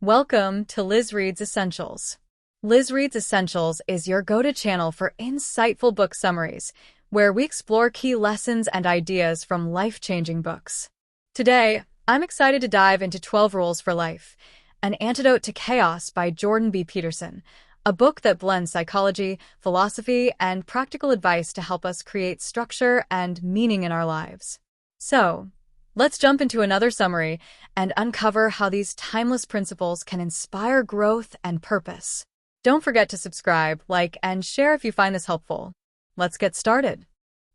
Welcome to Liz Reads Essentials. Liz Reads Essentials is your go-to channel for insightful book summaries, where we explore key lessons and ideas from life-changing books. Today, I'm excited to dive into 12 Rules for Life, An Antidote to Chaos by Jordan B. Peterson, a book that blends psychology, philosophy, and practical advice to help us create structure and meaning in our lives. So, let's jump into another summary and uncover how these timeless principles can inspire growth and purpose. Don't forget to subscribe, like, and share if you find this helpful. Let's get started.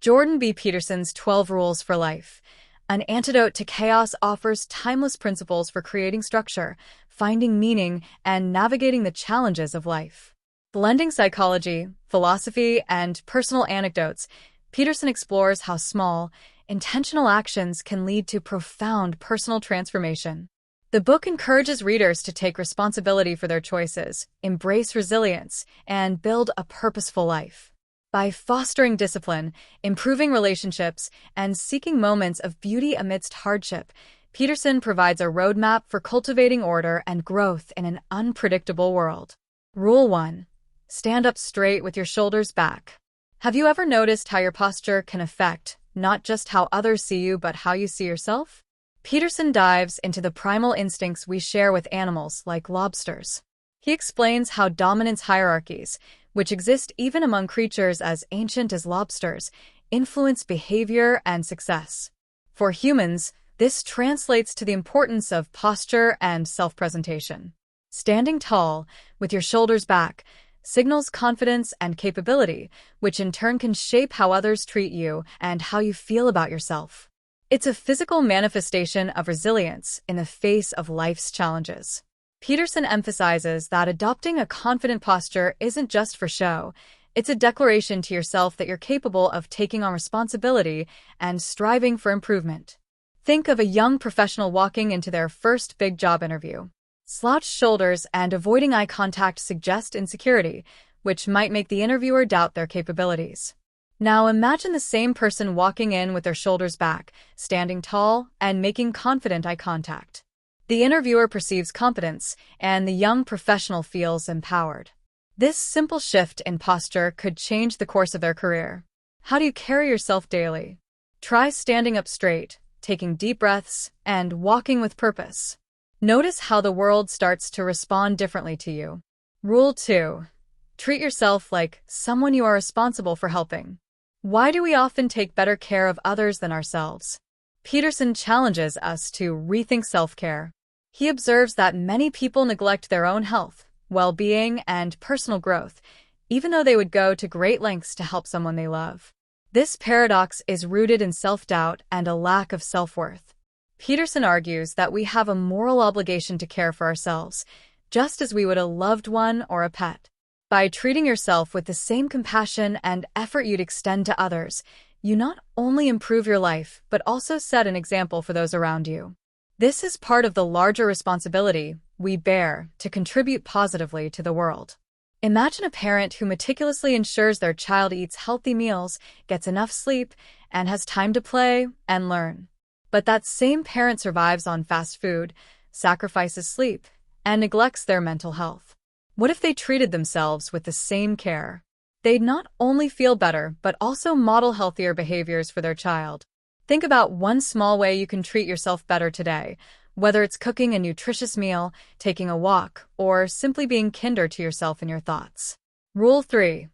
Jordan B. Peterson's 12 Rules for Life, An Antidote to Chaos offers timeless principles for creating structure, finding meaning, and navigating the challenges of life. Blending psychology, philosophy, and personal anecdotes, Peterson explores how small, intentional actions can lead to profound personal transformation. The book encourages readers to take responsibility for their choices, embrace resilience, and build a purposeful life. By fostering discipline, improving relationships, and seeking moments of beauty amidst hardship, Peterson provides a roadmap for cultivating order and growth in an unpredictable world. Rule 1. Stand up straight with your shoulders back. Have you ever noticed how your posture can affect not just how others see you, but how you see yourself? Peterson dives into the primal instincts we share with animals like lobsters. He explains how dominance hierarchies, which exist even among creatures as ancient as lobsters, influence behavior and success. For humans, this translates to the importance of posture and self-presentation. Standing tall, with your shoulders back, signals confidence and capability, which in turn can shape how others treat you and how you feel about yourself. It's a physical manifestation of resilience in the face of life's challenges. Peterson emphasizes that adopting a confident posture isn't just for show. It's a declaration to yourself that you're capable of taking on responsibility and striving for improvement. Think of a young professional walking into their first big job interview. Slouched shoulders and avoiding eye contact suggest insecurity, which might make the interviewer doubt their capabilities. Now imagine the same person walking in with their shoulders back, standing tall, and making confident eye contact. The interviewer perceives competence, and the young professional feels empowered. This simple shift in posture could change the course of their career. How do you carry yourself daily? Try standing up straight, taking deep breaths, and walking with purpose. Notice how the world starts to respond differently to you. Rule 2. Treat yourself like someone you are responsible for helping. Why do we often take better care of others than ourselves? Peterson challenges us to rethink self-care. He observes that many people neglect their own health, well-being, and personal growth, even though they would go to great lengths to help someone they love. This paradox is rooted in self-doubt and a lack of self-worth. Peterson argues that we have a moral obligation to care for ourselves, just as we would a loved one or a pet. By treating yourself with the same compassion and effort you'd extend to others, you not only improve your life, but also set an example for those around you. This is part of the larger responsibility we bear to contribute positively to the world. Imagine a parent who meticulously ensures their child eats healthy meals, gets enough sleep, and has time to play and learn. But that same parent survives on fast food, sacrifices sleep, and neglects their mental health. What if they treated themselves with the same care? They'd not only feel better, but also model healthier behaviors for their child. Think about one small way you can treat yourself better today, whether it's cooking a nutritious meal, taking a walk, or simply being kinder to yourself in your thoughts. Rule 3.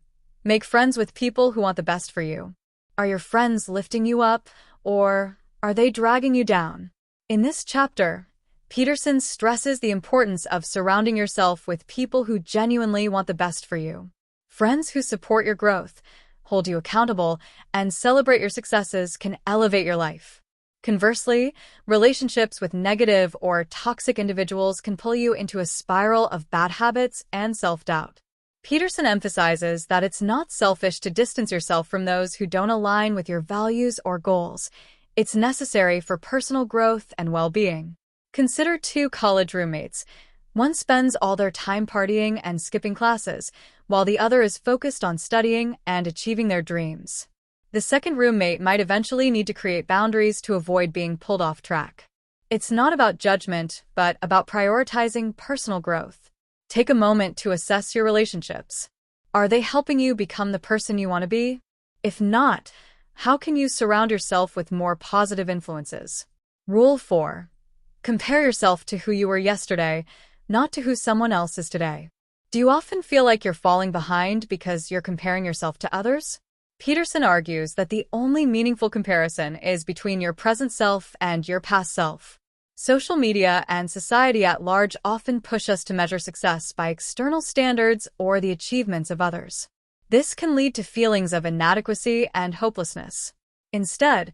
Make friends with people who want the best for you. Are your friends lifting you up, or are they dragging you down? In this chapter, Peterson stresses the importance of surrounding yourself with people who genuinely want the best for you. Friends who support your growth, hold you accountable, and celebrate your successes can elevate your life. Conversely, relationships with negative or toxic individuals can pull you into a spiral of bad habits and self-doubt. Peterson emphasizes that it's not selfish to distance yourself from those who don't align with your values or goals. It's necessary for personal growth and well-being. Consider two college roommates. One spends all their time partying and skipping classes, while the other is focused on studying and achieving their dreams. The second roommate might eventually need to create boundaries to avoid being pulled off track. It's not about judgment, but about prioritizing personal growth. Take a moment to assess your relationships. Are they helping you become the person you want to be? If not, how can you surround yourself with more positive influences? Rule 4. Compare yourself to who you were yesterday, not to who someone else is today. Do you often feel like you're falling behind because you're comparing yourself to others? Peterson argues that the only meaningful comparison is between your present self and your past self. Social media and society at large often push us to measure success by external standards or the achievements of others. This can lead to feelings of inadequacy and hopelessness. Instead,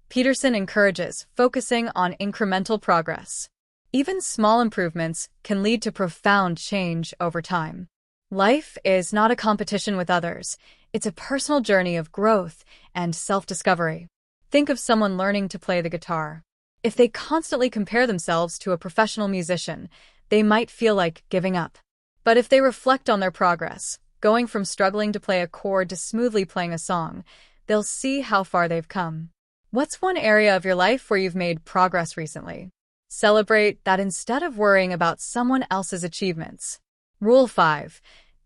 Peterson encourages focusing on incremental progress. Even small improvements can lead to profound change over time. Life is not a competition with others. It's a personal journey of growth and self-discovery. Think of someone learning to play the guitar. If they constantly compare themselves to a professional musician, they might feel like giving up. But if they reflect on their progress, going from struggling to play a chord to smoothly playing a song, they'll see how far they've come. What's one area of your life where you've made progress recently? Celebrate that instead of worrying about someone else's achievements. Rule 5.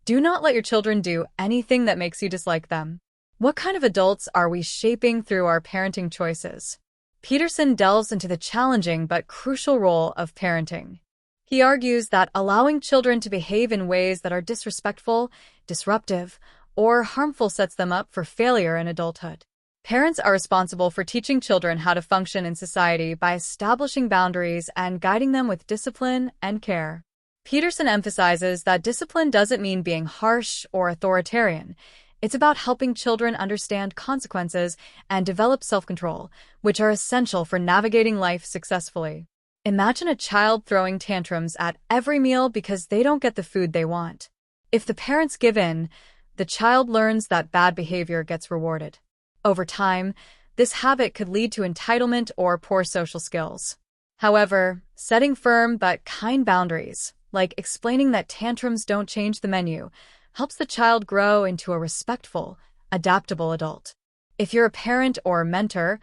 Do not let your children do anything that makes you dislike them. What kind of adults are we shaping through our parenting choices? Peterson delves into the challenging but crucial role of parenting. He argues that allowing children to behave in ways that are disrespectful, disruptive, or harmful sets them up for failure in adulthood. Parents are responsible for teaching children how to function in society by establishing boundaries and guiding them with discipline and care. Peterson emphasizes that discipline doesn't mean being harsh or authoritarian. It's about helping children understand consequences and develop self-control, which are essential for navigating life successfully. Imagine a child throwing tantrums at every meal because they don't get the food they want. If the parents give in, the child learns that bad behavior gets rewarded. Over time, this habit could lead to entitlement or poor social skills. However, setting firm but kind boundaries, like explaining that tantrums don't change the menu, helps the child grow into a respectful, adaptable adult. If you're a parent or mentor,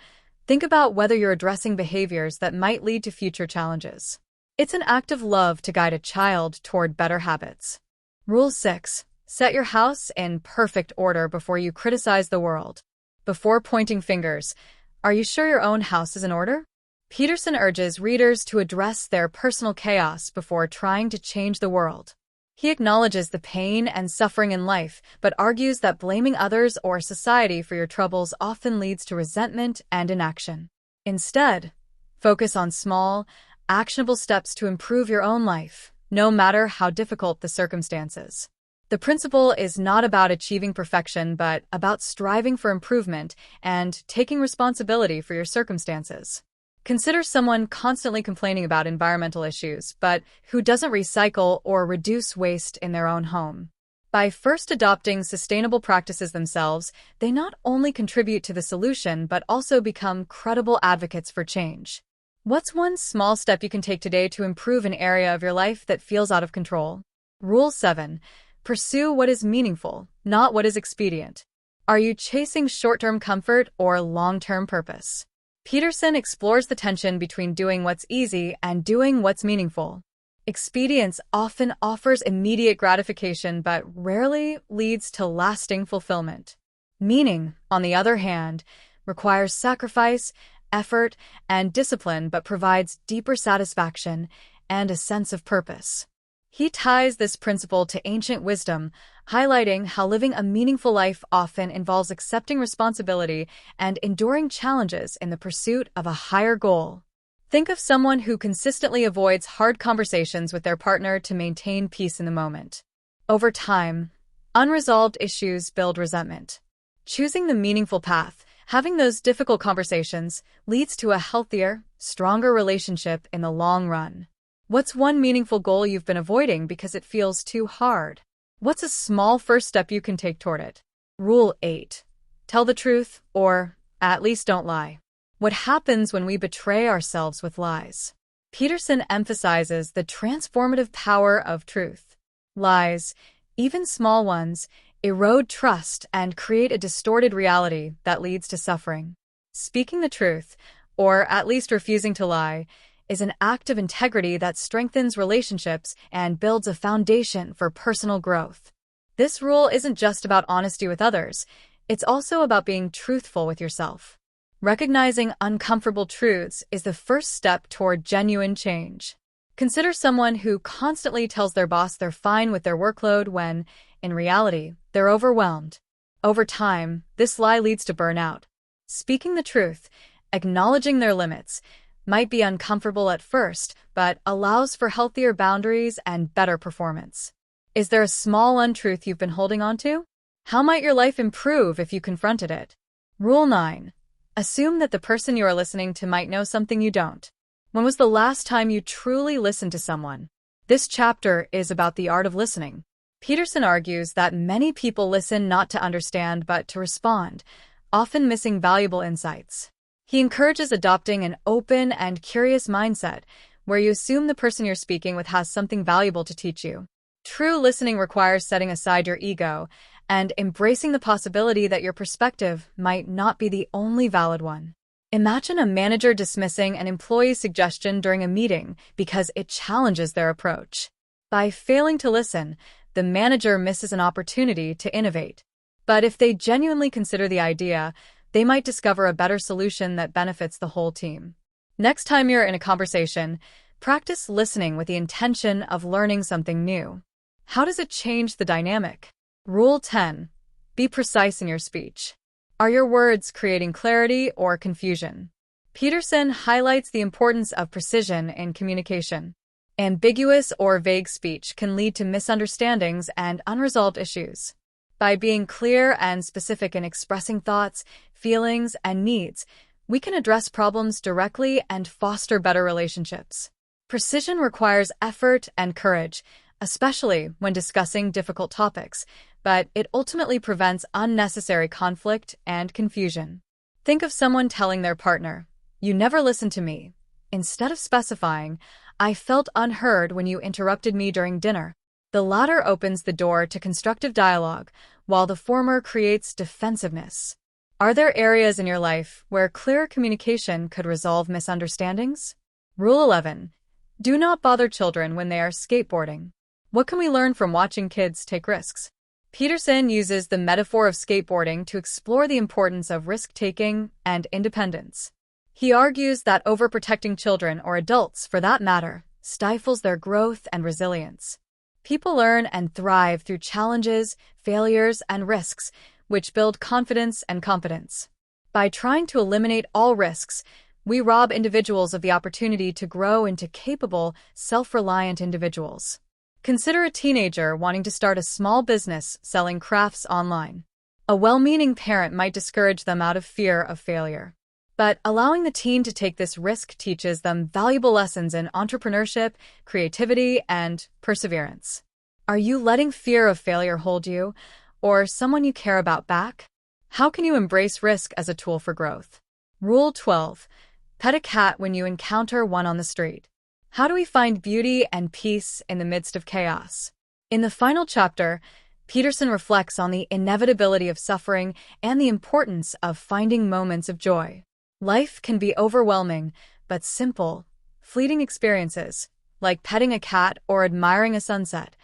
think about whether you're addressing behaviors that might lead to future challenges. It's an act of love to guide a child toward better habits. Rule 6. Set your house in perfect order before you criticize the world. Before pointing fingers, are you sure your own house is in order? Peterson urges readers to address their personal chaos before trying to change the world. He acknowledges the pain and suffering in life, but argues that blaming others or society for your troubles often leads to resentment and inaction. Instead, focus on small, actionable steps to improve your own life, no matter how difficult the circumstances. The principle is not about achieving perfection, but about striving for improvement and taking responsibility for your circumstances. Consider someone constantly complaining about environmental issues, but who doesn't recycle or reduce waste in their own home. By first adopting sustainable practices themselves, they not only contribute to the solution, but also become credible advocates for change. What's one small step you can take today to improve an area of your life that feels out of control? Rule 7. Pursue what is meaningful, not what is expedient. Are you chasing short-term comfort or long-term purpose? Peterson explores the tension between doing what's easy and doing what's meaningful. Expedience often offers immediate gratification but rarely leads to lasting fulfillment. Meaning, on the other hand, requires sacrifice, effort, and discipline but provides deeper satisfaction and a sense of purpose. He ties this principle to ancient wisdom, highlighting how living a meaningful life often involves accepting responsibility and enduring challenges in the pursuit of a higher goal. Think of someone who consistently avoids hard conversations with their partner to maintain peace in the moment. Over time, unresolved issues build resentment. Choosing the meaningful path, having those difficult conversations, leads to a healthier, stronger relationship in the long run. What's one meaningful goal you've been avoiding because it feels too hard? What's a small first step you can take toward it? Rule 8. Tell the truth, or at least don't lie. What happens when we betray ourselves with lies? Peterson emphasizes the transformative power of truth. Lies, even small ones, erode trust and create a distorted reality that leads to suffering. Speaking the truth, or at least refusing to lie, is an act of integrity that strengthens relationships and builds a foundation for personal growth. This rule isn't just about honesty with others, it's also about being truthful with yourself. Recognizing uncomfortable truths is the first step toward genuine change. Consider someone who constantly tells their boss they're fine with their workload when, in reality, they're overwhelmed. Over time, this lie leads to burnout. Speaking the truth, acknowledging their limits, might be uncomfortable at first, but allows for healthier boundaries and better performance. Is there a small untruth you've been holding on to? How might your life improve if you confronted it? Rule 9. Assume that the person you are listening to might know something you don't. When was the last time you truly listened to someone? This chapter is about the art of listening. Peterson argues that many people listen not to understand but to respond, often missing valuable insights. He encourages adopting an open and curious mindset, where you assume the person you're speaking with has something valuable to teach you. True listening requires setting aside your ego and embracing the possibility that your perspective might not be the only valid one. Imagine a manager dismissing an employee's suggestion during a meeting because it challenges their approach. By failing to listen, the manager misses an opportunity to innovate. But if they genuinely consider the idea, they might discover a better solution that benefits the whole team. Next time you're in a conversation, practice listening with the intention of learning something new. How does it change the dynamic? Rule 10. Be precise in your speech. Are your words creating clarity or confusion? Peterson highlights the importance of precision in communication. Ambiguous or vague speech can lead to misunderstandings and unresolved issues. By being clear and specific in expressing thoughts, feelings, and needs, we can address problems directly and foster better relationships. Precision requires effort and courage, especially when discussing difficult topics, but it ultimately prevents unnecessary conflict and confusion. Think of someone telling their partner, "You never listened to me," instead of specifying, "I felt unheard when you interrupted me during dinner." The latter opens the door to constructive dialogue, while the former creates defensiveness. Are there areas in your life where clear communication could resolve misunderstandings? Rule 11. Do not bother children when they are skateboarding. What can we learn from watching kids take risks? Peterson uses the metaphor of skateboarding to explore the importance of risk-taking and independence. He argues that overprotecting children, or adults for that matter, stifles their growth and resilience. People learn and thrive through challenges, failures, and risks, which build confidence and competence. By trying to eliminate all risks, we rob individuals of the opportunity to grow into capable, self-reliant individuals. Consider a teenager wanting to start a small business selling crafts online. A well-meaning parent might discourage them out of fear of failure. But allowing the teen to take this risk teaches them valuable lessons in entrepreneurship, creativity, and perseverance. Are you letting fear of failure hold you, or someone you care about back? How can you embrace risk as a tool for growth? Rule 12. Pet a cat when you encounter one on the street. How do we find beauty and peace in the midst of chaos? In the final chapter, Peterson reflects on the inevitability of suffering and the importance of finding moments of joy. Life can be overwhelming, but simple, fleeting experiences, like petting a cat or admiring a sunset,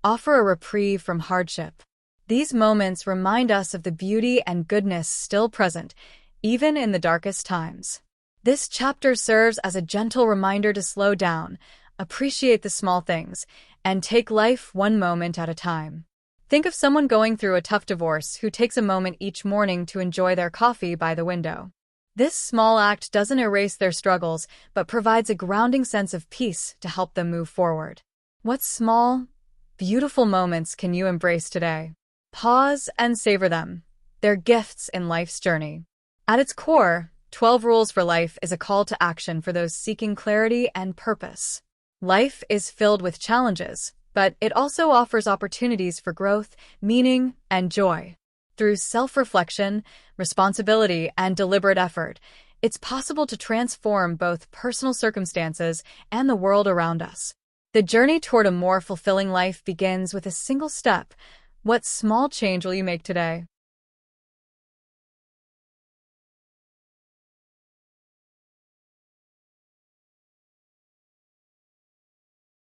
offer a reprieve from hardship. These moments remind us of the beauty and goodness still present, even in the darkest times. This chapter serves as a gentle reminder to slow down, appreciate the small things, and take life one moment at a time. Think of someone going through a tough divorce who takes a moment each morning to enjoy their coffee by the window. This small act doesn't erase their struggles, but provides a grounding sense of peace to help them move forward. What small, beautiful moments can you embrace today? Pause and savor them. They're gifts in life's journey. At its core, 12 Rules for Life is a call to action for those seeking clarity and purpose. Life is filled with challenges, but it also offers opportunities for growth, meaning, and joy. Through self-reflection, responsibility, and deliberate effort, it's possible to transform both personal circumstances and the world around us. The journey toward a more fulfilling life begins with a single step. What small change will you make today?